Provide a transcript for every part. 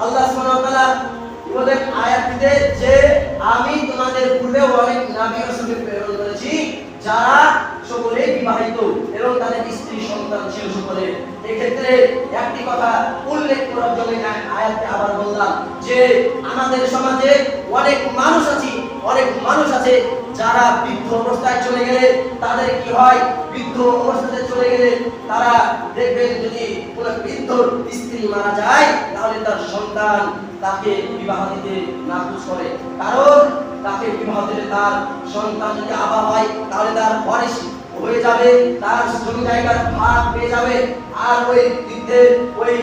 আল্লাহ সুবহানাহু ওয়া তাআলা বলেন আয়াতটিতে যে আমি তোমাদের পূর্বে অনেক নবী রাসূলকে প্রেরণ করেছি যারা সকলে বিবাহিত এবং তাদের স্ত্রী সন্তান ছিল সকলে। এক্ষেত্রে একটি কথা উল্লেখ করার জন্য আয়াতটি আবার বললাম যে আমাদের সমাজে অনেক মানুষ আছে যারা বৃদ্ধ অবস্থায় চলে গেলে তাদের কি হয়, বৃদ্ধ অবস্থায় চলে গেলে তারা দেখবেন যদি কোনো বৃদ্ধ স্ত্রী মারা যায় তাহলে তার সন্তান তাকে বিবাহ দিতে নাকচ করে, কারণ তাকে বিবাহ দিলে তার সন্তান যদি আবার হয় তাহলে তার ওয়ারিশ হয়ে যাবে, তার জমি জায়গার ভাগ পেয়ে যাবে। আর ওই বৃদ্ধের ওই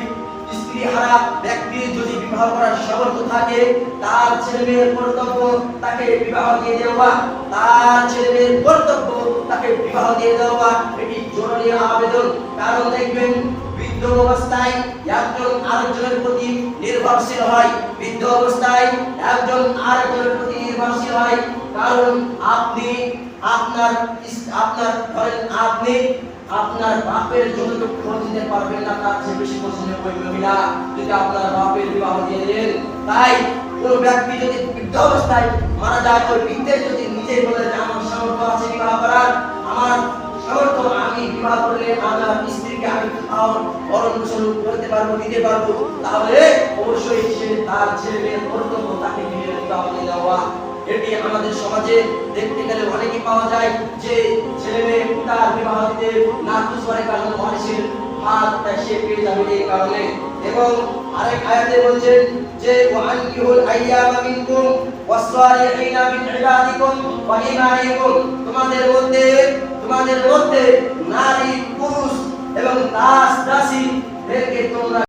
স্ত্রী হারা ব্যক্তি যদি বিবাহ করার সামর্থ্য থাকে তার ছেলে মেয়ের কর্তব্য তাকে বিবাহ দিয়ে দেওয়া, তার ছেলে মেয়ের কর্তব্য তাকে বিবাহ দিয়ে দেওয়া এটি জরুরি আবেদন। কারণ দেখবেন বৃদ্ধ অবস্থায় একজন আরেকজনের প্রতি নির্ভরশীল হয়, বৃদ্ধ অবস্থায় একজন আরেকজনের প্রতি নির্ভরশীল হয়। কারণ আপনি আপনার বাপের যতটুকু খোঁজ দিতে পারবেন না তার চেয়ে বেশি খোঁজ নিতে ওই মহিলা যদি আপনার বাপের বিবাহ দিয়ে দেন। তাই কোন ব্যক্তি যদি বৃদ্ধ অবস্থায় মারা যায় ওই বৃদ্ধের যদি নিজেই বলে যে আমার সামর্থ্য আছে বিবাহ করার, আমার সামর্থ্য আমি বিবাহ করলে আমার স্ত্রীকে আমি ভরণ পোষণ করতে পারবো, দিতে পারবো, তাহলে অবশ্যই সে তার ছেলে মেয়ের কর্তব্য তাকে বিবাহ দিয়ে দেওয়া। এটি আমাদের সমাজে দেখতে গেলে অনেকই পাওয়া যায় যে ছেলে মেয়ে তার বিবাহ দিতে নাকচ করে, কারণ ওয়ারিশের ভাগ সে পেয়ে যাবে এই কারণে। এবং আরেক আয়াতে বলছেন যে ওয়ানকিহুল আইয়ামা মিনকুম ওয়াস-সালিহিনা মিন ইবাদিকুম ওয়া ইমাইকুম, তোমাদের মধ্যে নারী পুরুষ এবং দাস দাসী এদেরকে তোমরা